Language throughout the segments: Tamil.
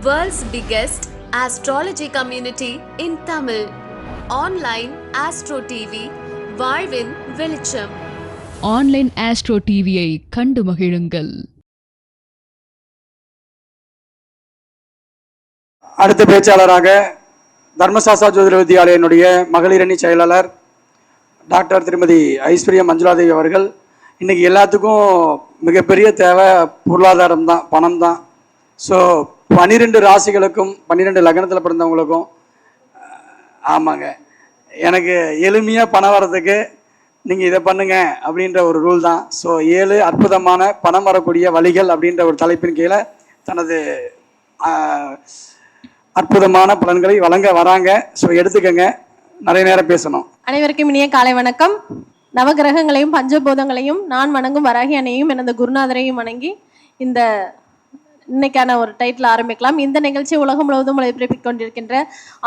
World's biggest astrology community in Tamil. Online Astro TV, வாழ்வின் வெளிச்சம். ஆன்லைன் ஆஸ்ட்ரோ டிவியை கண்டு மகிழுங்கள். அடுத்த பேச்சாளராக தர்மசாஸ்தா ஜோதிட வித்யாலயனுடைய மகளிரணி செயலாளர் டாக்டர் திருமதி ஐஸ்வர்யா மஞ்சுளாதேவி அவர்கள். இன்றைக்கி எல்லாத்துக்கும் மிகப்பெரிய தேவை பொருளாதாரம் தான், பணம் தான். ஸோ 12 ராசிகளுக்கும் 12 லக்னத்தில் பிறந்தவங்களுக்கும் ஆமாங்க, எனக்கு எளிமையாக பணம் வர்றதுக்கு நீங்கள் இதை பண்ணுங்க அப்படின்ற ஒரு ரூல் தான். ஸோ 7 அற்புதமான பணம் வரக்கூடிய வழிகள் அப்படின்ற ஒரு தலைப்பின் கீழே தனது அற்புதமான பலன்களை வழங்க வராங்க. ஸோ எடுத்துக்கங்க, நிறைய நேரம் பேசணும். அனைவருக்கும் இனிய காலை வணக்கம். நவகிரகங்களையும் பஞ்சபூதங்களையும் நான் வணங்கும் வராகி அன்னையும் எனது குருநாதரையும் வணங்கி இந்த இன்னைக்கான ஒரு டைட்டில் ஆரம்பிக்கலாம். இந்த நிகழ்ச்சி உலகம் முழுவதும் ஒளிபரப்பிக் கொண்டிருக்கின்ற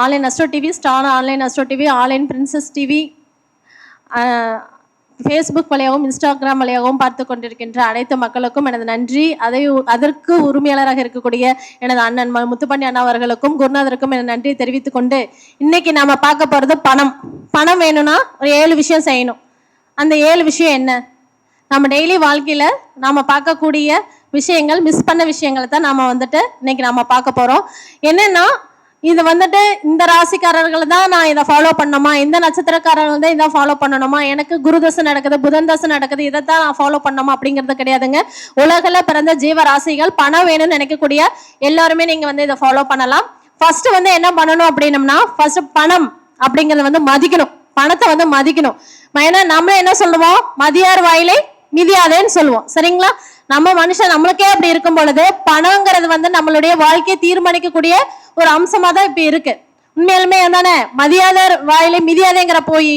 online astro TV, star online astro TV, online princess TV, Facebook வழியாகவும் இன்ஸ்டாகிராம் வழியாகவும் பார்த்து கொண்டிருக்கின்ற அனைத்து மக்களுக்கும் எனது நன்றி. அதற்கு உரிமையாளராக இருக்கக்கூடிய எனது அண்ணன் முத்துப்பாண்டி அண்ணா அவர்களுக்கும் குருநாதருக்கும் எனது நன்றியை தெரிவித்துக் கொண்டு, இன்னைக்கு நாம பார்க்க போறது பணம். பணம் வேணும்னா ஒரு 7 விஷயம் செய்யணும். அந்த 7 விஷயம் என்ன? நம்ம டெய்லி வாழ்க்கையில நாம பார்க்கக்கூடிய விஷயங்கள், மிஸ் பண்ண விஷயங்களை தான் நாம இன்னைக்கு நாம பார்க்க போறோம். என்னன்னா, இது இந்த ராசிக்காரர்கள் தான் நான் இதை ஃபாலோ பண்ணணுமா, இந்த நட்சத்திரக்காரர்கள் தான் இதை ஃபாலோ பண்ணணுமா, எனக்கு குரு தசை நடக்குது, புதன் தசை நடக்குது, இதைத்தான் நான் ஃபாலோ பண்ணணுமா அப்படிங்கிறது கிடையாதுங்க. உலகில் பிறந்த ஜீவ ராசிகள் பணம் வேணும்னு நினைக்கக்கூடிய எல்லாருமே நீங்க இதை ஃபாலோ பண்ணலாம். ஃபர்ஸ்ட் என்ன பண்ணணும் அப்படின்னம்னா, ஃபர்ஸ்ட் பணம் அப்படிங்கறத மதிக்கணும். பணத்தை மதிக்கணும். ஏன்னா நம்ம என்ன சொல்லுவோம், மதியார் வாயிலை மிதியாதேன்னு சொல்லுவோம், சரிங்களா? நம்ம மனுஷன் நம்மளுக்கே அப்படி இருக்கும் பொழுது பணங்கிறது நம்மளுடைய வாழ்க்கையை தீர்மானிக்கக்கூடிய ஒரு அம்சமா தான் இப்ப இருக்கு. உண்மையிலுமே தானே, மதியாதர் வாயிலை மிதியாதேங்கிற போய்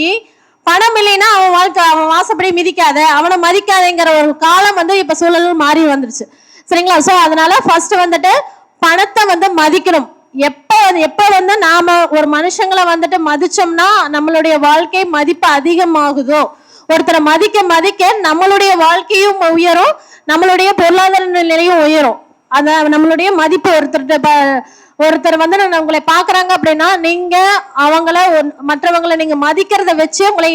பணம் இல்லைன்னா அவன் வாழ்க்கை, அவன் வாசப்படி மிதிக்காத, அவனை மதிக்காதேங்கிற ஒரு காலம் இப்ப சூழல் மாறி வந்துருச்சு, சரிங்களா? சோ அதனால ஃபர்ஸ்ட் பணத்தை மதிக்கணும். எப்ப நாம ஒரு மனுஷங்களை மதிச்சோம்னா நம்மளுடைய வாழ்க்கை மதிப்பு அதிகமாகுதோ, ஒருத்தரை மதிக்க மதிக்க நம்மளுடைய வாழ்க்கையும் உயரும், நம்மளுடைய பொருளாதார நிலையும் உயரும். அத நம்மளுடைய மதிப்பு ஒருத்தர் உங்களை பாக்குறாங்க அப்படின்னா நீங்க மற்றவங்களை நீங்க மதிக்கிறத வச்சு உங்களை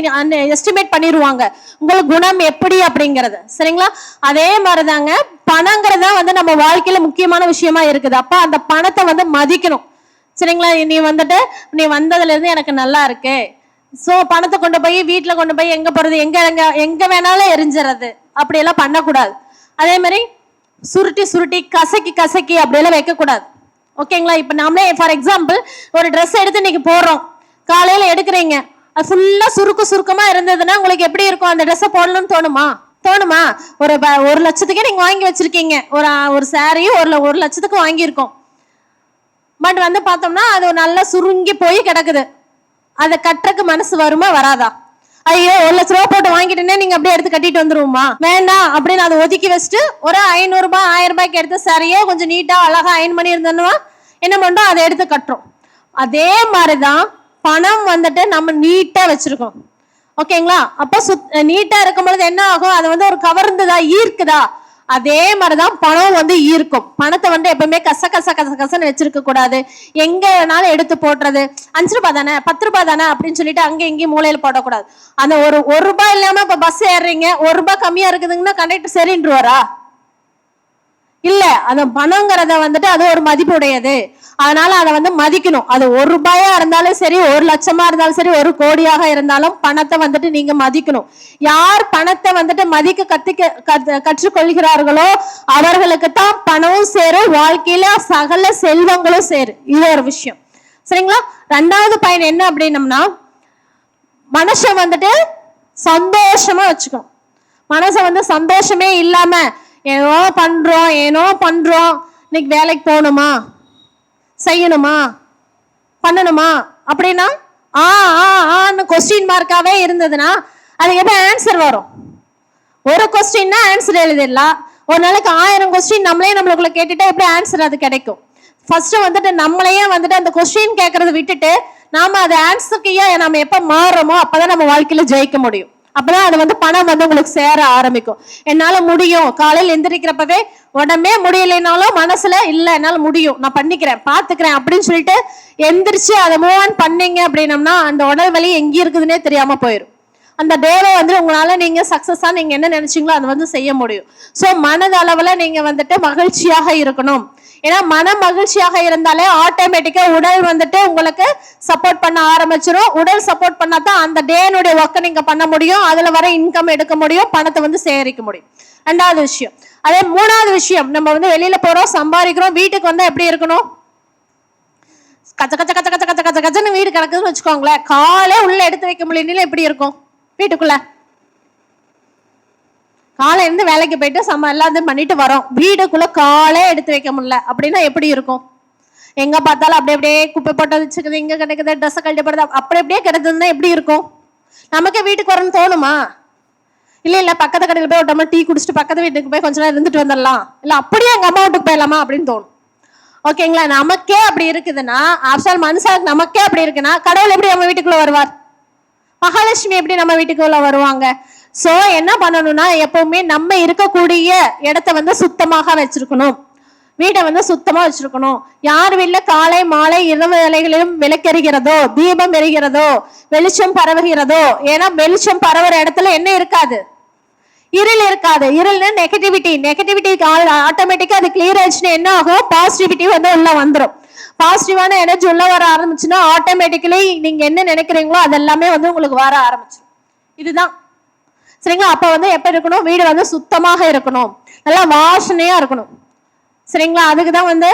எஸ்டிமேட் பண்ணிடுவாங்க, உங்களுக்கு குணம் எப்படி அப்படிங்கறது, சரிங்களா? அதே மாதிரிதாங்க பணங்கிறதா நம்ம வாழ்க்கையில முக்கியமான விஷயமா இருக்குது. அப்ப அந்த பணத்தை மதிக்கணும், சரிங்களா? நீ வந்ததுல இருந்து எனக்கு நல்லா இருக்கு, சோ பணத்தை கொண்டு போய் வீட்டுல கொண்டு போய் எங்க போறது, எங்க வேணாலும் எரிஞ்சிடறது, அப்படியெல்லாம் பண்ணக்கூடாது. அதே மாதிரி சுருட்டி கசக்கி அப்படியெல்லாம் வைக்க கூடாது, ஓகேங்களா? இப்ப நாமளே ஃபார் எக்ஸாம்பிள் ஒரு ட்ரெஸ் எடுத்து இன்னைக்கு போடுறோம், காலையில எடுக்கிறீங்க, அது ஃபுல்லா சுருக்கமா இருந்ததுன்னா உங்களுக்கு எப்படி இருக்கும்? அந்த ட்ரெஸ்ஸை போடணும்னு தோணுமா? ஒரு 1 லட்சத்துக்கே நீங்க வாங்கி வச்சிருக்கீங்க, ஒரு சாரி 1 லட்சத்துக்கு வாங்கியிருக்கோம். பட் பார்த்தோம்னா அது நல்லா சுருங்கி போய் கிடக்குது. அதை கட்டுறக்கு மனசு வருமா, வராதா? ஐயோ 1 லட்ச ரூபா போட்டு வாங்கிட்டேன்னே நீங்க அப்படியே எடுத்து கட்டிட்டு வந்துருவோமா? வேண்டாம் அப்படின்னு அதை ஒதுக்கி வச்சுட்டு ஒரு 500 ரூபாய் 1000 ரூபாய்க்கு எடுத்து சரியா கொஞ்சம் நீட்டா அழகா அயன் பண்ணி இருந்தோம்னா என்ன பண்றோம், அதை எடுத்து கட்டுறோம். அதே மாதிரிதான் பணம் நம்ம நீட்டா வச்சிருக்கோம், ஓகேங்களா? அப்ப நீட்டா இருக்கும் பொழுது என்ன ஆகும், அது ஒரு கவர்ந்துதா, ஈர்க்குதா? அதே மாதிரிதான் பணம் ஈர்க்கும். பணத்தை எப்பவுமே கசன்னு வச்சிருக்க கூடாது. எங்க வேணாலும் எடுத்து போடுறது, 5 ரூபாய் தானே 10 ரூபாய் தானே அப்படின்னு சொல்லிட்டு அங்க எங்கேயும் மூலையில போடக்கூடாது. அந்த ஒரு ரூபாய் இல்லாம இப்ப பஸ் ஏறுறீங்க, 1 ரூபாய் கம்மியா இருக்குதுங்கன்னா கண்டக்டர் சரின்றுவாரா? இல்ல, அந்த பணங்கிறத அது ஒரு மதிப்பு உடையது. அதனால அதை மதிக்கணும். அது 1 ரூபாயா இருந்தாலும் சரி, 1 லட்சமா இருந்தாலும் சரி, 1 கோடியாக இருந்தாலும் பணத்தை நீங்க மதிக்கணும். யார் பணத்தை மதிக்க கற்றுக்கொள்கிறார்களோ அவர்களுக்கு தான் பணமும் சேரும், வாழ்க்கையில சகல செல்வங்களும் சேரும். இது ஒரு விஷயம், சரிங்களா? 2வது பயன் என்ன அப்படின்னம்னா, மனுஷன் சந்தோஷமா வச்சுக்கணும். மனசை சந்தோஷமே இல்லாம ஏனோ பண்றோம், இன்னைக்கு வேலைக்கு போகணுமா, செய்யணுமா, பண்ணணுமா அப்படின்னா கொஸ்டின் மார்க்காவே இருந்ததுன்னா அதுக்கு எப்படி ஆன்சர் வரும்? ஒரு கொஸ்டின்னா ஆன்சர் எழுதிடலாம். ஒரு நாளைக்கு 1000 கொஸ்டின் நம்மளுக்குள்ள கேட்டுட்டா எப்படி ஆன்சர் அது கிடைக்கும்? ஃபர்ஸ்ட் நம்மளையே அந்த கொஸ்டின் கேட்கறத விட்டுட்டு நாம அது ஆன்சருக்கு நம்ம எப்ப மாறுறோமோ அப்பதான் நம்ம வாழ்க்கையில ஜெயிக்க முடியும். அப்பதான் அது வந்து பணம் வந்து உங்களுக்கு சேர ஆரம்பிக்கும். என்னால முடியும், காலையில் எந்திரிக்கிறப்பவே உடம்பே முடியலைனாலும் மனசுல இல்ல என்னால முடியும், நான் பண்ணிக்கிறேன், பாத்துக்கிறேன் அப்படின்னு சொல்லிட்டு எந்திரிச்சு அதை மூவ் ஆன் பண்ணீங்க அப்படின்னம்னா அந்த உடல் வலி எங்க இருக்குதுன்னே தெரியாம போயிடும். அந்த டேவை வந்து உங்களால நீங்க சக்சஸா நீங்க என்ன நினைச்சீங்களோ அதை வந்து செய்ய முடியும். ஸோ மனதளவுல நீங்க வந்துட்டு மகிழ்ச்சியாக இருக்கணும். ஏன்னா மன மகிழ்ச்சியாக இருந்தாலே ஆட்டோமேட்டிக்கா உடல் வந்துட்டு உங்களுக்கு சப்போர்ட் பண்ண ஆரம்பிச்சிடும். உடல் சப்போர்ட் பண்ணாதான் அந்த டேனுடைய ஒர்க்கை நீங்க பண்ண முடியும், அதுல வர இன்கம் எடுக்க முடியும், பணத்தை வந்து சேகரிக்க முடியும். ரெண்டாவது விஷயம். அதே மூணாவது விஷயம், நம்ம வந்து வெளியில போறோம், சம்பாதிக்கிறோம், வீட்டுக்கு வந்தா எப்படி இருக்கணும்? கச்ச கச்ச கச்ச கச்ச கச்ச கச்ச கச்சன்னு வீடு கிடக்குதுன்னு வச்சுக்கோங்களேன், காலே உள்ள எடுத்து வைக்க முடியல எப்படி இருக்கும்? வீட்டுக்குள்ள காலை இருந்து வேலைக்கு போயிட்டு எல்லாத்தையும் பண்ணிட்டு வரோம், வீடுக்குள்ள காலே எடுத்து வைக்க முடியல அப்படின்னா எப்படி இருக்கும்? எங்க பார்த்தாலும் அப்படி அப்படியே குப்பை போட்டு வச்சுக்குது, இங்க கிடைக்குது, ட்ரெஸ் கழட்டி போடுது, அப்படி அப்படியே கிடைக்குதுன்னா எப்படி இருக்கும்? நமக்கே வீட்டுக்கு வரணும்னு தோணுமா? இல்ல பக்கத்து கடையில் போய் ஒரு டீ குடிச்சிட்டு பக்கத்து வீட்டுக்கு போய் கொஞ்ச நேரம் இருந்துட்டு வந்துடலாம், இல்ல அப்படியே எங்க அம்மா வீட்டுக்கு போயிடலாமா அப்படின்னு தோணும். ஓகேங்களா? நமக்கே அப்படி இருக்குதுன்னா, ஆப்ஷால் மனுஷாக்கு நமக்கே அப்படி இருக்குன்னா கடவுள் எப்படி நம்ம வீட்டுக்குள்ள வருவார்? மகாலட்சுமி எப்படி நம்ம வீட்டுக்குள்ள வருவாங்க? சோ என்ன பண்ணணும்னா, எப்பவுமே நம்ம இருக்கக்கூடிய இடத்த வந்து சுத்தமாக வச்சிருக்கணும், வீட்டை வந்து சுத்தமா வச்சிருக்கணும். யார் வீட்டுல காலை மாலை இரவு வேலைகளிலும் விளக்கெறிகிறதோ, தீபம் எரிகிறதோ, வெளிச்சம் பரவுகிறதோ, ஏன்னா வெளிச்சம் பரவுற இடத்துல என்ன இருக்காது? இருள் இருக்காது. இருள்னு நெகட்டிவிட்டி ஆட்டோமேட்டிக்கா அது கிளியர் ஆயிடுச்சுன்னா என்ன ஆகும்? பாசிட்டிவிட்டி வந்து உள்ள வந்துடும். பாசிட்டிவான எனர்ஜி உள்ள வர ஆரம்பிச்சுன்னா ஆட்டோமேட்டிக்கலி நீங்க என்ன நினைக்கிறீங்களோ அது எல்லாமே வந்து உங்களுக்கு வர ஆரம்பிச்சிடும். இதுதான் சரிங்களா? அப்ப வந்து எப்ப இருக்கணும்? வீடு வந்து சுத்தமாக இருக்கணும், நல்லா வாசனையா இருக்கணும். சரிங்களா? அதுக்குதான் வந்து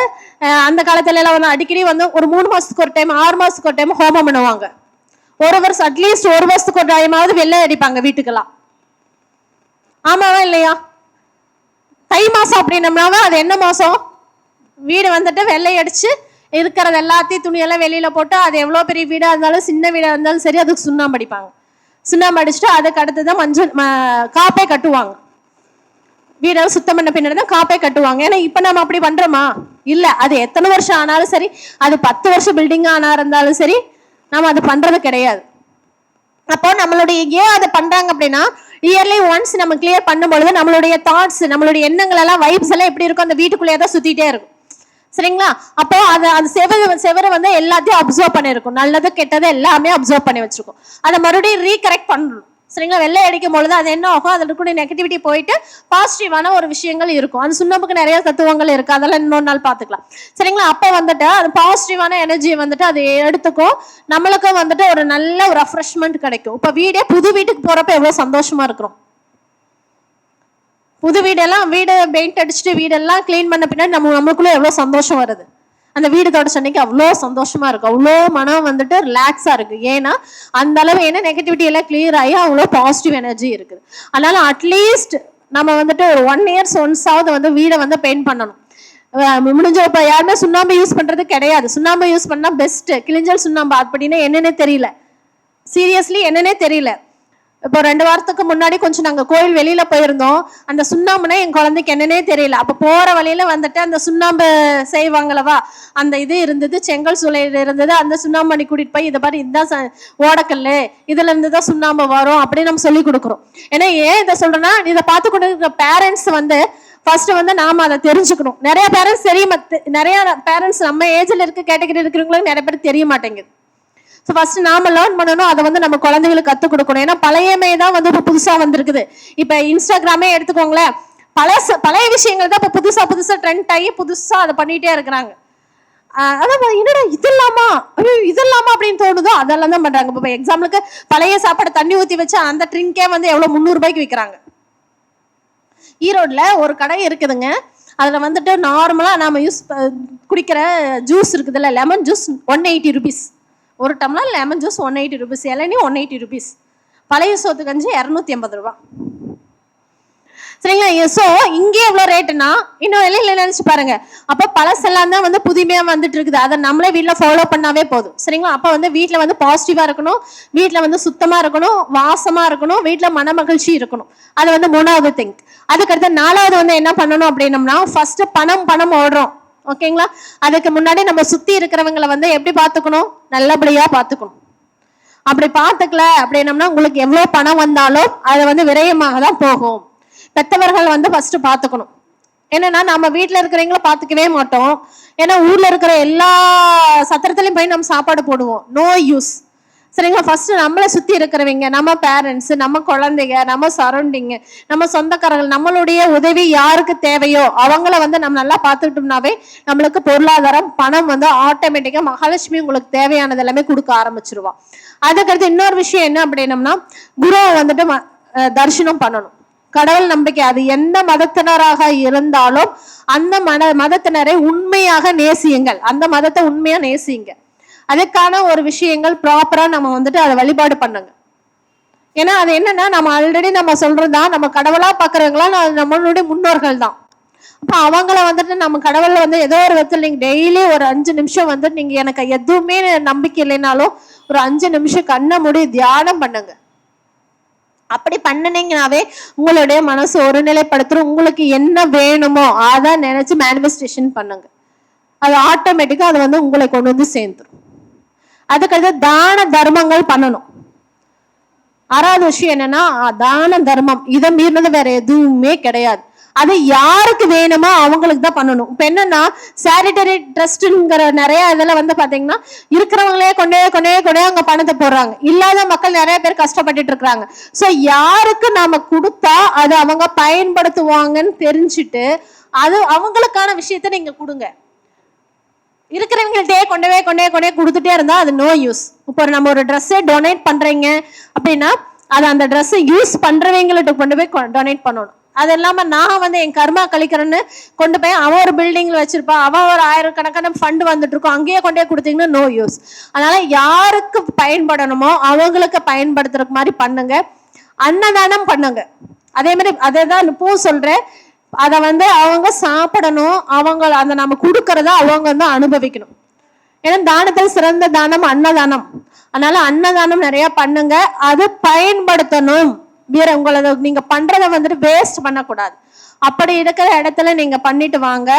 அந்த காலத்துல எல்லாம் வந்து அடிக்கடி வந்து ஒரு 3 மாசத்துக்கு ஒரு டைம் 6 மாசத்துக்கு ஒரு டைம் ஹோமம் பண்ணுவாங்க. ஒரு வருஷம் அட்லீஸ்ட் ஒரு வருஷத்துக்கு ஒரு டைமாவது வெள்ளை அடிப்பாங்க வீட்டுக்கெல்லாம். ஆமாவா இல்லையா? தை மாசம் அப்படின்னம்னாவே அது என்ன மாசம்? வீடு வந்துட்டு வெள்ளை அடிச்சு இருக்கிறது எல்லாத்தையும் துணியெல்லாம் வெளியில போட்டு, அது எவ்வளவு பெரிய வீடா இருந்தாலும் சின்ன வீடா இருந்தாலும் சரி அதுக்கு சுண்ணாம்பு அடிப்பாங்க. சுண்ணாம்பு அடிச்சுட்டு அதுக்கு அடுத்துதான் மஞ்சள் காப்பே கட்டுவாங்க. வீடெல்லாம் சுத்தம் பண்ண பின்னாடி தான் காப்பே கட்டுவாங்க. ஏன்னா இப்ப நம்ம அப்படி பண்றோமா? இல்ல. அது எத்தனை வருஷம் ஆனாலும் சரி, அது 10 வருஷம் பில்டிங் ஆனா இருந்தாலும் சரி, நம்ம அது பண்றது கிடையாது. அப்போ நம்மளுடைய ஏன் அதை பண்றாங்க அப்படின்னா, இயர்லி ஒன்ஸ் நம்ம கிளியர் பண்ணும்பொழுது நம்மளுடைய தாட்ஸ், நம்மளுடைய எண்ணங்கள் எல்லாம், வைப்ஸ் எல்லாம் எப்படி இருக்கும்? அந்த வீட்டுக்குள்ளேயே தான் சுத்திட்டே இருக்கும். சரிங்களா? அப்போ அது செவரை வந்து எல்லாத்தையும் அப்சர்வ் பண்ணிருக்கும், நல்லது கெட்டது எல்லாமே அப்சர்வ் பண்ணி வச்சிருக்கும். அதை மறுபடியும் ரீகரெக்ட் பண்ணணும். சரிங்களா? வெள்ளை அடிக்கும் பொழுது அது என்ன ஆகும்? அதில் இருக்கக்கூடிய நெகட்டிவிட்டி போயிட்டு பாசிட்டிவான ஒரு விஷயங்கள் இருக்கும். அந்த சுண்ணாம்புக்கு நிறைய தத்துவங்கள் இருக்கு, அதெல்லாம் இன்னொரு நாள் பார்த்துக்கலாம். சரிங்களா? அப்போ வந்துட்டு அது பாசிட்டிவான எனர்ஜியை வந்துட்டு அது எடுத்துக்கும், நம்மளுக்கும் வந்துட்டு ஒரு நல்ல ஒரு ரெஃப்ரெஷ்மெண்ட் கிடைக்கும். இப்போ புது வீட்டுக்கு போறப்ப எவ்வளவு சந்தோஷமா இருக்கிறோம். புது வீடு பெயிண்ட் அடிச்சுட்டு வீடெல்லாம் கிளீன் பண்ண பின்னாடி நம்மளுக்குள்ள எவ்வளவு சந்தோஷம் வருது. அந்த வீடு தொடச்ச அன்னைக்கு அவ்வளோ சந்தோஷமா இருக்கு, அவ்வளோ மனம் வந்துட்டு ரிலாக்ஸா இருக்கு. ஏன்னா அந்த அளவு என்ன நெகட்டிவிட்டி எல்லாம் கிளியர் ஆகி அவ்வளோ பாசிட்டிவ் எனர்ஜி இருக்குது. அதனால அட்லீஸ்ட் நம்ம வந்துட்டு ஒரு 1 years ஒன்ஸாவது வந்து வீடை வந்து பெயிண்ட் பண்ணணும். முடிஞ்ச இப்ப யாருமே சுண்ணாம்பு யூஸ் பண்றது கிடையாது. சுண்ணாம்பு யூஸ் பண்ணா பெஸ்ட். கிளிஞ்சல் சுண்ணாம்பு அப்படின்னா என்னன்னே தெரியல, சீரியஸ்லி என்னன்னே தெரியல. இப்போ 2 வாரத்துக்கு முன்னாடி கொஞ்சம் நாங்க கோயில் வெளியில போயிருந்தோம். அந்த சுண்ணாம்புனா என் குழந்தைக்கு என்னன்னே தெரியல. அப்ப போற வழியில வந்துட்டு அந்த சுண்ணாம்பு செய்வாங்களவா, அந்த இது இருந்தது, செங்கல் சூளையில இருந்தது. அந்த சுண்ணாம்பு பண்ணி கூட்டிட்டு போய் இதை பாரு, இதுதான் ஓடக்கல்லு, இதுல இருந்துதான் சுண்ணாம்பு வரும் அப்படின்னு நம்ம சொல்லி கொடுக்குறோம். ஏன்னா ஏன் இதை சொல்றேன்னா, இதை பார்த்து கொண்டு இருக்கிற பேரண்ட்ஸ் வந்து ஃபர்ஸ்ட் வந்து நாம அதை தெரிஞ்சுக்கணும். நிறைய பேரண்ட்ஸ் தெரியுமா? நிறைய பேரண்ட்ஸ் நம்ம ஏஜ்ல இருக்க கேட்டகரி இருக்கிறவங்களுக்கு நிறைய பேர் தெரிய மாட்டேங்குது. ஸோ ஃபர்ஸ்ட் நாம லேர்ன் பண்ணணும், அதை வந்து நம்ம குழந்தைகளுக்கு கற்றுக் கொடுக்கணும். ஏன்னா பழையமே தான் வந்து இப்போ புதுசாக வந்திருக்குது. இப்போ இன்ஸ்டாகிராமே எடுத்துக்கோங்களேன், பழைய விஷயங்கள் தான் இப்போ புதுசாக ட்ரெண்ட் ஆகி புதுசாக அதை பண்ணிகிட்டே இருக்கிறாங்க. அதான் என்னடா இதெல்லாமா, ஐயோ இதெல்லாமா அப்படின்னு தோணுதோ அதெல்லாம் தான் பண்ணுறாங்க. இப்போ எக்ஸாம்பிளுக்கு பழைய சாப்பாடு தண்ணி ஊற்றி வச்சு அந்த ட்ரிங்கே வந்து எவ்வளோ 300 ரூபாய்க்கு விற்கிறாங்க. ஈரோட்டில் ஒரு கடை இருக்குதுங்க, அதில் வந்துட்டு நார்மலாக நம்ம குடிக்கிற ஜூஸ் இருக்குதுல்ல, லெமன் ஜூஸ் 180 rupees. ஒரு டம்ளர் லெமன் ஜூஸ் 180 rupees, இளநீ 180 rupees, பழைய சோத்து கஞ்சி 250 ரூபா. சரிங்களா? ஸோ இங்கே எவ்வளோ ரேட்டுனா இன்னும் வெளியில நினைச்சு பாருங்க. அப்போ பழசெல்லாம் தான் வந்து புதுமையா வந்துட்டு இருக்குது. அதை நம்மளே வீட்டில் ஃபாலோ பண்ணாவே போதும். சரிங்களா? அப்போ வந்து வீட்டில் வந்து பாசிட்டிவா இருக்கணும், வீட்டில் வந்து சுத்தமா இருக்கணும், வாசமா இருக்கணும், வீட்டில் மன மகிழ்ச்சி இருக்கணும். அது வந்து 3வது திங். அதுக்கடுத்து 4வது வந்து என்ன பண்ணணும் அப்படின்னம்னா, ஃபர்ஸ்ட் பணம் ஓடுறோம். ஓகேங்களா? அதுக்கு முன்னாடி நம்ம சுத்தி இருக்கிறவங்களை வந்து எப்படி பார்த்துக்கணும்? நல்லபடியா பார்த்துக்கணும். அப்படி பார்த்துக்கல அப்படின்னம்னா உங்களுக்கு எவ்வளவு பணம் வந்தாலும் அது வந்து விரயமாக தான் போகும். பெத்தவர்கள் வந்து ஃபர்ஸ்ட் பார்த்துக்கணும். என்னன்னா நம்ம வீட்டுல இருக்கிறவங்கள பாத்துக்கவே மாட்டோம். ஏன்னா ஊர்ல இருக்கிற எல்லா சத்திரத்திலையும் போய் நம்ம சாப்பாடு போடுவோம், நோ யூஸ். சரிங்களா? ஃபர்ஸ்ட் நம்மளை சுத்தி இருக்கிறவங்க, நம்ம பேரண்ட்ஸ், நம்ம குழந்தைங்க, நம்ம சரௌண்டிங், நம்ம சொந்தக்காரர்கள், நம்மளுடைய உதவி யாருக்கு தேவையோ அவங்கள வந்து நம்ம நல்லா பார்த்துக்கிட்டோம்னாவே நம்மளுக்கு பொருளாதாரம், பணம் வந்து ஆட்டோமேட்டிக்கா மகாலட்சுமி உங்களுக்கு தேவையானது எல்லாமே கொடுக்க ஆரம்பிச்சிருவா. அதுக்கடுத்து இன்னொரு விஷயம் என்ன அப்படின்னம்னா, குருவை வந்துட்டு தரிசனம் பண்ணணும். கடவுள் நம்பிக்கை அது எந்த மதத்தினராக இருந்தாலும் அந்த மதத்தினரை உண்மையாக நேசியுங்கள். அந்த மதத்தை உண்மையா நேசியுங்க. அதுக்கான ஒரு விஷயங்கள் ப்ராப்பரா நம்ம வந்துட்டு அதை வழிபாடு பண்ணுங்க. ஏன்னா அது என்னன்னா, நம்ம ஆல்ரெடி நம்ம சொல்றதா நம்ம கடவுளா பாக்குறவங்களா நம்மளுடைய முன்னோர்கள் தான். அப்ப அவங்கள வந்துட்டு நம்ம கடவுள்ல வந்து ஏதோ ஒரு விதத்துல நீங்க டெய்லி ஒரு 5 நிமிஷம் வந்து நீங்க எனக்கு எதுவுமே நம்பிக்கை இல்லைனாலும் ஒரு 5 நிமிஷம் கண்ணை மூடி தியானம் பண்ணுங்க. அப்படி பண்ணினீங்கனாவே உங்களுடைய மனசு ஒருநிலைப்படுத்தும். உங்களுக்கு என்ன வேணுமோ அதை நினைச்சு மேனிஃபெஸ்டேஷன் பண்ணுங்க. அது ஆட்டோமேட்டிக்கா அது வந்து உங்களை கொண்டு வந்து சேர்ந்துடும். அதுக்கடுத்து தான தர்மங்கள் பண்ணணும். 6வது விஷயம் என்னன்னா, தான தர்மம் இதை மீறினது வேற எதுவுமே கிடையாது. அது யாருக்கு வேணுமோ அவங்களுக்கு தான் பண்ணணும். இப்ப என்னன்னா, சானிட்டரி ட்ரஸ்ட்ங்கிற நிறைய இதுல வந்து பாத்தீங்கன்னா இருக்கிறவங்களே கொண்டே அங்க பணத்தை போடுறாங்க. இல்லாத மக்கள் நிறைய பேர் கஷ்டப்பட்டுட்டு இருக்கிறாங்க. சோ யாருக்கு நாம கொடுத்தா அது அவங்க பயன்படுத்துவாங்கன்னு தெரிஞ்சுட்டு அது அவங்களுக்கான விஷயத்த நீங்க கொடுங்க. இருக்கிறவங்கள்ட்டே கொண்டே கொடுத்துட்டே இருந்தா அது நோ யூஸ். இப்போ நம்ம ஒரு ட்ரெஸ்ஸை டொனேட் பண்றீங்க அப்படின்னா அது அந்த ட்ரெஸ்ஸை யூஸ் பண்றவங்கள்ட்ட கொண்டு போய் டொனேட் பண்ணணும். அது இல்லாம நான் வந்து என் கர்மா கழிக்கிறேன்னு கொண்டு போய் அவன் ஒரு பில்டிங்ல வச்சிருப்பா, அவன் ஒரு 1000கணக்கான ஃபண்ட் வந்துட்டு இருக்கும், அங்கேயே கொண்டே கொடுத்தீங்கன்னா நோ யூஸ். அதனால யாருக்கு பயன்படணுமோ அவங்களுக்கு பயன்படுத்துற மாதிரி பண்ணுங்க. அன்னதானம் பண்ணுங்க. அதே மாதிரி அதே தான் இப்போ சொல்றேன், அதை வந்து அவங்க சாப்பிடணும், அவங்க அந்த நம்ம கொடுக்கறத அவங்க வந்து அனுபவிக்கணும். ஏன்னா தானத்தில் சிறந்த தானம் அன்னதானம். அதனால அன்னதானம் நிறைய பண்ணுங்க. அது பயன்படுத்தணும். வேற உங்களை நீங்க பண்றதை வந்துட்டு வேஸ்ட் பண்ணக்கூடாது. அப்படி இருக்கிற இடத்துல நீங்க பண்ணிட்டு வாங்க.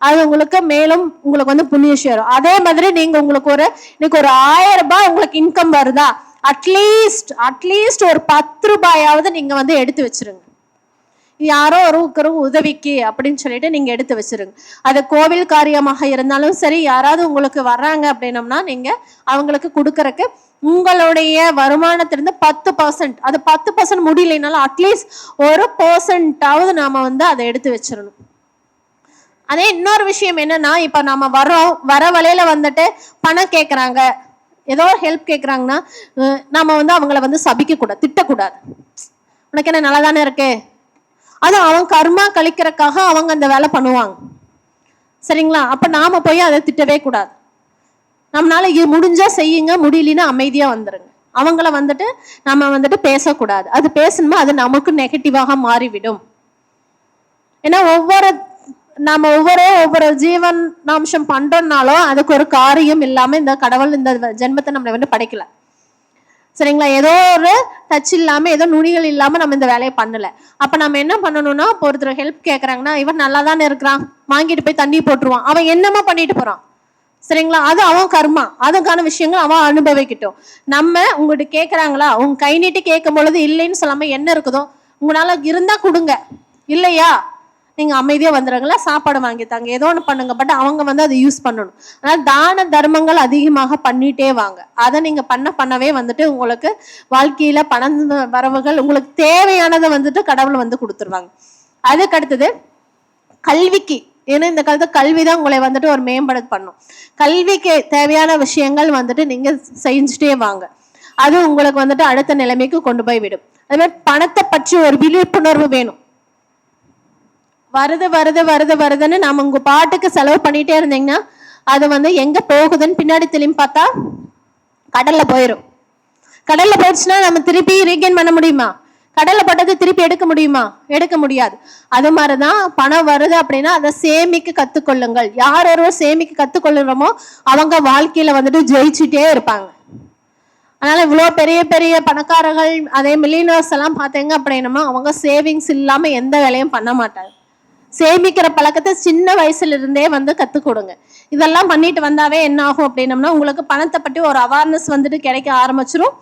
அது உங்களுக்கு மேலும் உங்களுக்கு வந்து புண்ணியம் சேரும். அதே மாதிரி நீங்க உங்களுக்கு இன்னைக்கு ஒரு 1000 ரூபாய் உங்களுக்கு இன்கம் வருதா, அட்லீஸ்ட் ஒரு 10 ரூபாயாவது நீங்க வந்து எடுத்து வச்சிருங்க. யாரோ ஒரு உதவிக்கு அப்படின்னு சொல்லிட்டு நீங்க எடுத்து வச்சிருங்க. அது கோவில் காரியமாக இருந்தாலும் சரி, யாராவது உங்களுக்கு வர்றாங்க அப்படின்னம்னா நீங்க அவங்களுக்கு கொடுக்கறக்கு உங்களுடைய வருமானத்திலிருந்து 10%, அது 10% முடியலைனாலும் அட்லீஸ்ட் 1% நாம வந்து அதை எடுத்து வச்சிடணும். அதே இன்னொரு விஷயம் என்னன்னா, இப்ப நம்ம வர வழியில வந்துட்டு பணம் கேட்கறாங்க, ஏதோ ஒரு ஹெல்ப் கேட்கறாங்கன்னா நம்ம வந்து அவங்கள வந்து சபிக்க கூடாது, திட்டக்கூடாது. உனக்கு என்ன நல்லா தானே இருக்கு, அது அவன் கர்மா கழிக்கிறதுக்காக அவங்க அந்த வேலை பண்ணுவாங்க. சரிங்களா? அப்ப நாம போய் அதை திட்டவே கூடாது. நம்மளால முடிஞ்சா செய்யுங்க, முடியலன்னா அமைதியா வந்துருங்க. அவங்கள வந்துட்டு நம்ம வந்துட்டு பேசக்கூடாது. அது பேசணுமா அது நமக்கு நெகட்டிவாக மாறிவிடும். ஏன்னா ஒவ்வொரு ஜீவனாம்சம் பண்றோம்னாலும் அதுக்கு ஒரு காரியம் இல்லாம இந்த கடவுள் இந்த ஜென்மத்தை நம்மளை வந்து படைக்கல. சரிங்களா? ஏதோ ஒரு டச் இல்லாம, ஏதோ நுனிகள் இல்லாம நம்ம இந்த வேலையை பண்ணல. அப்ப நம்ம என்ன பண்ணணும்னா, ஒருத்தர் ஹெல்ப் கேட்கறாங்கன்னா இவன் நல்லா தானே இருக்கிறான், வாங்கிட்டு போய் தண்ணி போட்டுருவான், அவன் என்னமா பண்ணிட்டு போறான். சரிங்களா? அது அவன் கர்மா, அதுக்கான விஷயங்கள் அவன் அனுபவிக்கட்டும். நம்ம உங்ககிட்ட கேட்கறாங்களா, உங்க கை நீட்டி கேட்கும் பொழுது இல்லைன்னு சொல்லாம என்ன இருக்குதோ உங்களால இருந்தா கொடுங்க, இல்லையா நீங்க அமைதியா வந்துடுங்களா, சாப்பாடு வாங்கி தாங்க, ஏதோ ஒன்று பண்ணுங்க. பட் அவங்க வந்து அதை யூஸ் பண்ணணும். அதனால தான தர்மங்கள் அதிகமாக பண்ணிட்டே வாங்க. அதை நீங்க பண்ணவே வந்துட்டு உங்களுக்கு வாழ்க்கையில பண வரவுகள் உங்களுக்கு தேவையானதை வந்துட்டு கடவுள் வந்து கொடுத்துருவாங்க. அதுக்கு அடுத்தது கல்விக்கு. ஏன்னா இந்த காலத்து கல்விதான் உங்களை வந்துட்டு ஒரு மேம்பட பண்ணும். கல்விக்கு தேவையான விஷயங்கள் வந்துட்டு நீங்க செஞ்சுட்டே வாங்க. அது உங்களுக்கு வந்துட்டு அடுத்த நிலைமைக்கு கொண்டு போய் விடும். அதே மாதிரி பணத்தை பற்றி ஒரு விழிப்புணர்வு வேணும். வருதுன்னு நாம உங்க பாட்டுக்கு செலவு பண்ணிட்டே இருந்தீங்கன்னா அது வந்து எங்க போகுதுன்னு பின்னாடி திரும்பி பார்த்தா கடல்ல போயிடும். கடல்ல போயிடுச்சுன்னா நம்ம திருப்பி ரீகெயின் பண்ண முடியுமா? கடல்ல போட்டது திருப்பி எடுக்க முடியுமா? எடுக்க முடியாது. அது மாதிரிதான் பணம் வருது அப்படின்னா அதை சேமிக்க கத்துக்கொள்ளுங்கள். யார் ஒருவர் சேமிக்க கத்துக்கொள்ளுறோமோ அவங்க வாழ்க்கையில வந்துட்டு ஜெயிச்சுட்டே இருப்பாங்க. அதனால இவ்வளவு பெரிய பெரிய பணக்காரர்கள், அதே மில்லியனர்ஸ் எல்லாம் பார்த்தீங்க அப்படின்னா அவங்க சேவிங்ஸ் இல்லாம எந்த வேலையும் பண்ண மாட்டாங்க. சேமிக்கிற பழக்கத்தை சின்ன வயசுல இருந்தே வந்து கத்துக் கொடுங்க. இதெல்லாம் பண்ணிட்டு வந்தாவே என்ன ஆகும் அப்படின்னம்னா உங்களுக்கு பணத்தை பற்றி ஒரு அவேர்னஸ் வந்துட்டு கிடைக்க ஆரம்பிச்சிரும்.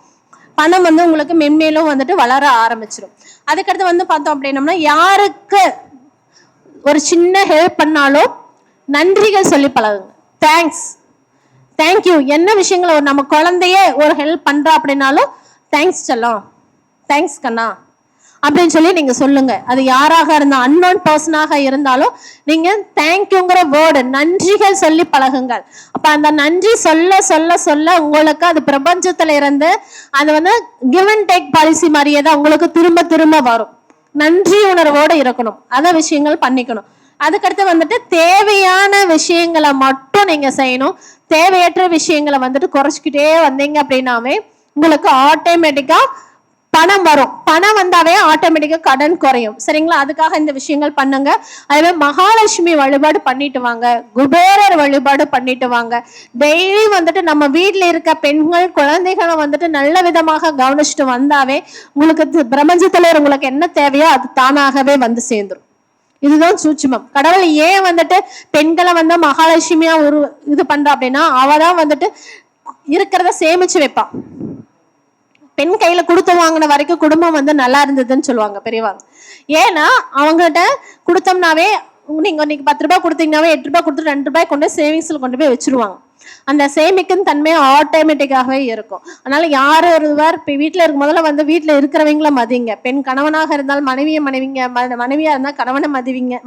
பணம் வந்து உங்களுக்கு மென்மேலும் வந்துட்டு வளர ஆரம்பிச்சிடும். அதுக்கடுத்து வந்து பார்த்தோம் அப்படின்னம்னா, யாருக்கு ஒரு சின்ன ஹெல்ப் பண்ணாலும் நன்றிகள் சொல்லி பழகுங்க. தேங்க்யூ. என்ன விஷயங்களை ஒரு நம்ம குழந்தைய ஒரு ஹெல்ப் பண்றா அப்படின்னாலும் தேங்க்ஸ் செல்லம், தேங்க்ஸ் கண்ணா அப்படின்னு சொல்லி நீங்க சொல்லுங்க. அது யாராக இருந்தாலும், அன்னோன் பர்சனாக இருந்தாலும் நீங்க தேங்க்யூங்கிற வேர்டு, நன்றிகள் சொல்லி பழகுங்கள். அப்ப அந்த நன்றி சொல்ல சொல்ல சொல்ல உங்களுக்கு அது பிரபஞ்சத்துல இருந்து அது வந்து கிவ் அண்ட் டேக் பாலிசி மாதிரியே தான் உங்களுக்கு திரும்ப திரும்ப வரும். நன்றி உணர்வோடு இருக்கணும், அத விஷயங்கள் பண்ணிக்கணும். அதுக்கடுத்து வந்துட்டு தேவையான விஷயங்களை மட்டும் நீங்க செய்யணும். தேவையற்ற விஷயங்களை வந்துட்டு குறைச்சிக்கிட்டே வந்தீங்க அப்படின்னாவே உங்களுக்கு ஆட்டோமேட்டிக்கா பணம் வரும். பணம் வந்தாவே ஆட்டோமேட்டிக்கா கடன் குறையும். சரிங்களா? அதுக்காக இந்த விஷயங்கள் பண்ணுங்க. அதுவே மகாலட்சுமி வழிபாடு பண்ணிட்டு வாங்க, குபேரர் வழிபாடு பண்ணிட்டு வாங்க. டெய்லி வந்துட்டு நம்ம வீட்டுல இருக்க பெண்கள் குழந்தைகளை வந்துட்டு நல்ல விதமாக கவனிச்சுட்டு வந்தாவே உங்களுக்கு பிரபஞ்சத்துல உங்களுக்கு என்ன தேவையோ அது தானாகவே வந்து சேர்ந்துடும். இதுதான் சூட்சுமம். கடவுள் ஏன் வந்துட்டு பெண்களை வந்து மகாலட்சுமியா இது பண்றா அப்படின்னா, அவதான் வந்துட்டு இருக்கிறத சேமிச்சு வைப்பான். பெண் கையில கொடுத்து வாங்கின வரைக்கும் குடும்பம் வந்து நல்லா இருந்ததுன்னு சொல்லுவாங்க பெரியவாங்க. ஏன்னா அவங்ககிட்ட கொடுத்தோம்னாவே, நீங்க இன்னைக்கு 10 ரூபாய் கொடுத்தீங்கன்னாவே 8 ரூபாய் கொடுத்து 2 ரூபாய் கொண்டு சேவிங்ஸ்ல கொண்டு போய் வச்சிருவாங்க. அந்த சேமிக்கும் தன்மை ஆட்டோமேட்டிக்காகவே இருக்கும். அதனால யார் ஒருவர் இப்போ வீட்டில் இருக்கும் முதல்ல வந்து வீட்டில் இருக்கிறவங்கள மதிங்க. பெண் கணவனாக இருந்தால் மனைவியா இருந்தால் கணவனை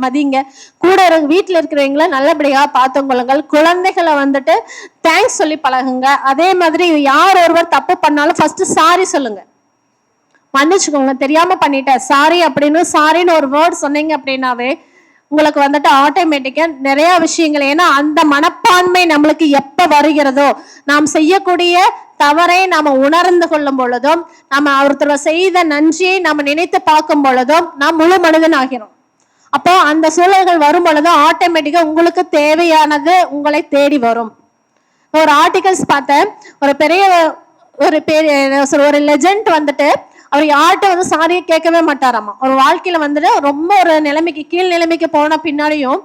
மதிங்க. கூட வீட்டில் இருக்கிறவங்கள நல்லபடியாக பார்த்துக்கொள்ளுங்கள். குழந்தைகளை வந்துட்டு தேங்க்ஸ் சொல்லி பழகுங்க. அதே மாதிரி யார் ஒருவர் தப்பு பண்ணாலும் ஃபர்ஸ்ட் சாரி சொல்லுங்க, மன்னிச்சுக்கோங்க, தெரியாம பண்ணிட்டேன் சாரி சாரின்னு ஒரு வேர்ட் சொன்னீங்க அப்படின்னாவே உங்களுக்கு வந்துட்டு ஆட்டோமேட்டிக்கா நிறைய விஷயங்கள். ஏன்னா அந்த மனப்பான்மை நம்மளுக்கு எப்ப வருகிறதோ, நாம் செய்யக்கூடிய தவறை நாம உணர்ந்து கொள்ளும் பொழுதும், நம்ம ஒருத்தர் செய்த நன்றியை நாம நினைத்து பார்க்கும் பொழுதும் நாம் முழு மனிதன் ஆகிறோம். அப்போ அந்த சூழல்கள் வரும் பொழுதும் ஆட்டோமேட்டிக்கா உங்களுக்கு தேவையானது உங்களை தேடி வரும். ஒரு ஆர்டிகல்ஸ் பார்த்தேன், ஒரு லெஜெண்ட் வந்துட்டு அவர் யார்கிட்ட வந்து சாரியை கேட்கவே மாட்டாராமா. ஒரு வாழ்க்கையில வந்துட்டு ரொம்ப ஒரு நிலைமைக்கு கீழ் நிலைமைக்கு போன பின்னாடியும்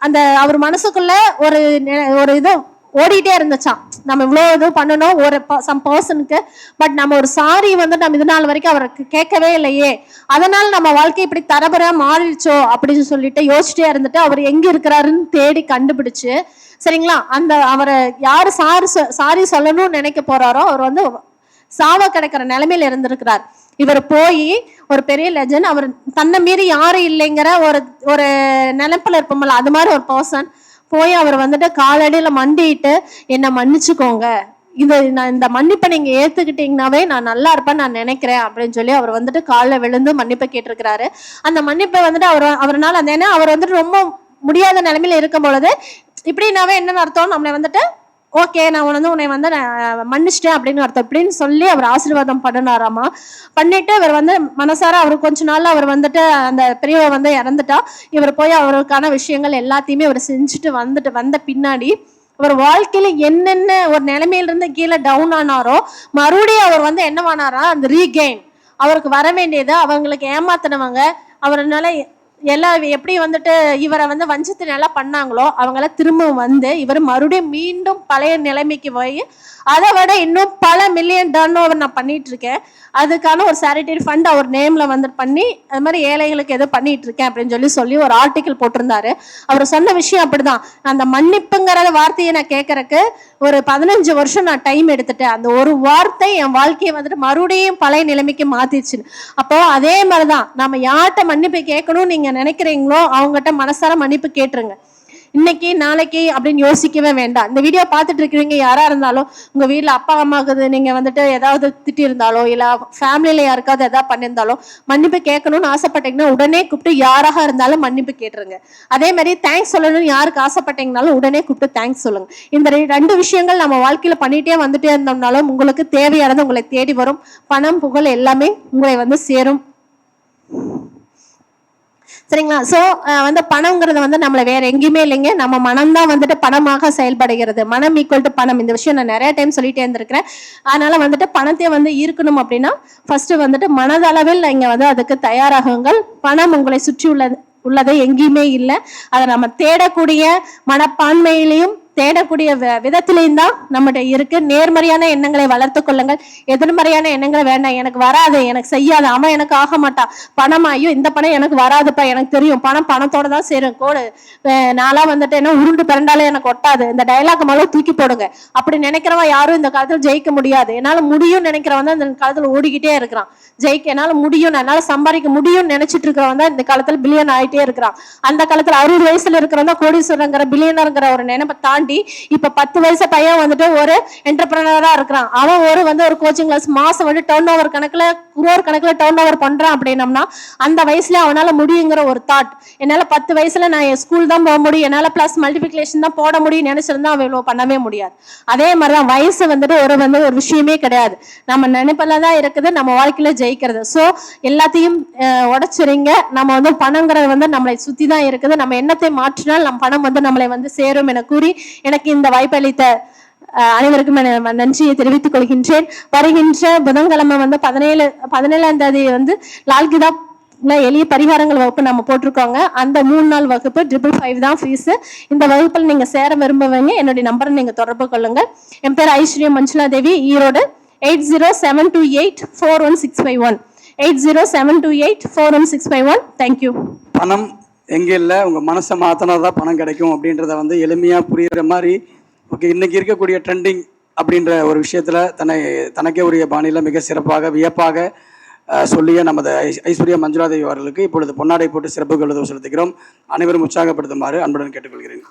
அந்த அவர் மனசுக்குள்ள ஒரு இது ஓடிட்டே இருந்துச்சான். நம்ம இவ்வளவு இது பண்ணணும் ஒரு சம் பர்சனுக்கு, பட் நம்ம ஒரு சாரி வந்து நம்ம இது நாள் வரைக்கும் அவருக்கு கேட்கவே இல்லையே, அதனால நம்ம வாழ்க்கை இப்படி தரபரா மாறிடுச்சோ அப்படின்னு சொல்லிட்டு யோசிச்சுட்டே இருந்துட்டு அவர் எங்க இருக்கிறாருன்னு தேடி கண்டுபிடிச்சு, சரிங்களா, அந்த அவரை யாரு சாரி சொல்லணும்னு நினைக்க போறாரோ அவர் வந்து சாவ கிடைக்கிற நிலைமையில இருந்திருக்கிறார். இவர் போய் ஒரு பெரிய லெஜண்ட், அவர் தன்னை மீறி யாரும் இல்லைங்கிற ஒரு நினைப்புல இருப்போம்ல, அது மாதிரி ஒரு பர்சன் போய் அவர் வந்துட்டு காலடியில மண்டிட்டு என்னை மன்னிச்சுக்கோங்க, இந்த மன்னிப்பை நீங்க ஏத்துக்கிட்டீங்கன்னாவே நான் நல்லா இருப்பேன்னு நான் நினைக்கிறேன் அப்படின்னு சொல்லி அவர் வந்துட்டு காலில் விழுந்து மன்னிப்பை கேட்டிருக்கிறாரு. அந்த மன்னிப்பை வந்துட்டு அவரால் அந்த ஏன்னா அவர் வந்துட்டு ரொம்ப முடியாத நிலைமையில இருக்கும் பொழுது இப்படின்னாவே என்னன்னு அர்த்தம், நம்மளை வந்துட்டு ஓகே நான் உன்னை வந்து மன்னிச்சிட்டேன் அப்படின்னு அர்த்தம் இப்படின்னு சொல்லி அவர் ஆசீர்வாதம் பண்ணினாராமா. பண்ணிட்டு இவர் வந்து மனசார அவர் கொஞ்ச நாள்ல அவர் வந்துட்டு அந்த பெரியவ வந்து இறந்துட்டா. இவர் போய் அவருக்கான விஷயங்கள் எல்லாத்தையுமே அவர் செஞ்சுட்டு வந்த பின்னாடி அவர் வாழ்க்கையில என்னென்ன ஒரு நிலைமையிலிருந்து கீழே டவுன் ஆனாரோ மறுபடியும் அவர் வந்து என்னவானாரா, அந்த ரீகெயின் அவருக்கு வர வேண்டியது, அவங்களுக்கு ஏமாத்தினவங்க அவரால் எல்லாம் எப்படி வந்துட்டு இவரை வந்து வஞ்சத்து நல்லா பண்ணாங்களோ அவங்கள திரும்ப வந்து இவர் மறுபடியும் மீண்டும் பழைய நிலைமைக்கு போய் அதை விட இன்னும் பல மில்லியன் டர்ன் ஓவர் நான் பண்ணிட்டு இருக்கேன், அதுக்கான ஒரு சேரிட்டரி ஃபண்ட் அவர் நேம்ல வந்து பண்ணி அது மாதிரி ஏழைகளுக்கு எதோ பண்ணிட்டு இருக்கேன் அப்படின்னு சொல்லி ஒரு ஆர்டிக்கல் போட்டிருந்தாரு. அவர் சொன்ன விஷயம் அப்படிதான். அந்த மன்னிப்புங்கிற வார்த்தையை நான் கேட்கறக்கு ஒரு 15 வருஷம் நான் டைம் எடுத்துட்டேன். அந்த ஒரு வார்த்தை என் வாழ்க்கையை வந்துட்டு மறுபடியும் பழைய நிலைமைக்கு மாத்திடுச்சு. அப்போ அதே மாதிரிதான் நம்ம யார்கிட்ட மன்னிப்பு கேட்கணும்னு நீங்க நினைக்கிறீங்களோ அவங்ககிட்ட மனசார மன்னிப்பு கேட்டுருங்க. இன்னைக்கு நாளைக்கு அப்படின்னு யோசிக்கவே வேண்டாம். இந்த வீடியோ பார்த்துட்டு இருக்கிறீங்க யாரா இருந்தாலும் உங்க வீட்டுல அப்பா அம்மாவுக்கு நீங்க வந்துட்டு ஏதாவது திட்டி இருந்தாலோ இல்ல ஃபேமிலியில யாருக்காவது ஏதாவது பண்ணியிருந்தாலோ மன்னிப்பு கேட்கணும்னு ஆசைப்பட்டீங்கன்னா உடனே கூப்பிட்டு யாராக இருந்தாலும் மன்னிப்பு கேட்டுருங்க. அதே மாதிரி தேங்க்ஸ் சொல்லணும்னு யாருக்கு ஆசைப்பட்டீங்கனாலும் உடனே கூப்பிட்டு தேங்க்ஸ் சொல்லுங்க. இந்த 2 விஷயங்கள் நம்ம வாழ்க்கையில பண்ணிட்டே வந்துட்டே இருந்தோம்னாலும் உங்களுக்கு தேவையானது உங்களை தேடி வரும். பணம் புகழ் எல்லாமே உங்களை வந்து சேரும். சரிங்களா? ஸோ வந்து பணம்ங்கிறது வந்து நம்மளை வேற எங்கேயுமே இல்லைங்க, நம்ம மனம்தான் வந்துட்டு பணமாக செயல்படுகிறது. மனம் ஈக்குவல் டு பணம். இந்த விஷயம் நான் நிறைய டைம் சொல்லிட்டே இருந்திருக்கிறேன். அதனால வந்துட்டு பணத்தை வந்து ஈர்க்கணும் அப்படின்னா ஃபர்ஸ்ட் வந்துட்டு மனதளவில் நீங்க வந்து அதுக்கு தயாராகுங்கள். பணம் உங்களை சுற்றி உள்ளதை எங்கேயுமே இல்லை. அதை நம்ம தேடக்கூடிய மனப்பான்மையிலையும் தேடக்கூடிய விதத்திலையும் தான் நம்மகிட்ட இருக்கு. நேர்மறையான எண்ணங்களை வளர்த்து கொள்ளுங்கள், எதிர்மறையான எண்ணங்களை வேண்டாம். எனக்கு வராது, எனக்கு செய்யாது, அவன் எனக்கு ஆக மாட்டா, பணமா, ஐயோ இந்த பணம் எனக்கு வராதுப்பா, எனக்கு தெரியும், பணம் பணத்தோட தான் சேரும், கோடு நான்லாம் வந்துட்டு என்ன உருண்டு பிறண்டாலே எனக்கு ஒட்டாது, இந்த டைலாக் மேல தூக்கி போடுங்க. அப்படி நினைக்கிறவன் யாரும் இந்த காலத்துல ஜெயிக்க முடியாது. என்னால முடியும் நினைக்கிறவன் தான் இந்த காலத்துல ஓடிக்கிட்டே இருக்கிறான். என்னால முடியும், என்னால சம்பாதிக்க முடியும்னு நினைச்சிட்டு இருக்கிறவன் தான் இந்த காலத்துல பில்லியன் ஆயிட்டே இருக்கிறான். அந்த காலத்துல 60 வயசுல இருக்கிறவன் தான் கோடீஸ்வரங்கிற பில்லியனருங்கிற ஒரு நினைப்பை தாண்டி இப்ப 10 வயசு பையன் வந்துட்டு ஒரு என்டர்பிரனரா இருக்கிறான். அவன் ஒரு கோச்சிங் கிளாஸ் மாசம் வந்து டர்ன் ஓவர் கணக்குல குரோர் கணக்குல டர்ன் ஓவர் பண்றான் அப்படின்னம்னா அந்த வயசுல அவனால முடியுங்கிற ஒரு தாட். என்னால 10 வயசுல நான் ஸ்கூல் தான் போக முடியும், என்னால பிளஸ் மல்டிபிளிகேஷன் தான் போட முடியும் நினைச்சிருந்தா அவன் இவ்வளவு பண்ணவே முடியாது. அதே மாதிரிதான் வயசு வந்துட்டு ஒரு விஷயமே கிடையாது, நம்ம நினைப்பெல்லாம் இருக்குது நம்ம வாழ்க்கையில ஜெயிக்கிறது. சோ எல்லாத்தையும் உடைச்சிருங்க. நம்ம வந்து பணங்கிறது வந்து நம்மளை சுத்தி தான் இருக்குது, நம்ம எண்ணத்தை மாற்றினால் நம் பணம் வந்து நம்மளை வந்து சேரும் என கூறி எனக்கு இந்த வாய்ப்பளித்த அனைவருக்கும் நன்றியை தெரிவித்துக் கொள்கின்றேன். வருகின்ற புதன்கிழமை வந்து 17ஆம் தேதி வந்து லால்கிதா எளிய பரிகாரங்கள் வகுப்பு நம்ம போட்டிருக்கோங்க. அந்த 3 நாள் வகுப்பு 555 தான் ஃபீஸ். இந்த வகுப்பில் நீங்க சேர விரும்புவீங்க, என்னுடைய நம்பரை நீங்க தொடர்பு கொள்ளுங்க. என் பேர் ஐஸ்வர்யா மஞ்சுளா தேவி, ஈரோடு. 8072841651 8072841651. தேங்க்யூ. பணம் எங்கே இல்லை, உங்கள் மனசை மாற்றினா தான் பணம் கிடைக்கும் அப்படின்றத வந்து எளிமையாக புரிகிற மாதிரி ஓகே இன்னைக்கு இருக்கக்கூடிய ட்ரெண்டிங் அப்படின்ற ஒரு விஷயத்தில் தனக்கே உரிய பாணியில் மிக சிறப்பாக வியப்பாக சொல்லிய நமது ஐஸ்வர்யா மஞ்சுளா தேவி அவர்களுக்கு இப்பொழுது பொன்னாடை போட்டு சிறப்பு கௌரவம் செலுத்துகிறோம். அனைவரும் உற்சாகப்படுத்துமாறு அன்புடன் கேட்டுக்கொள்கிறேன்.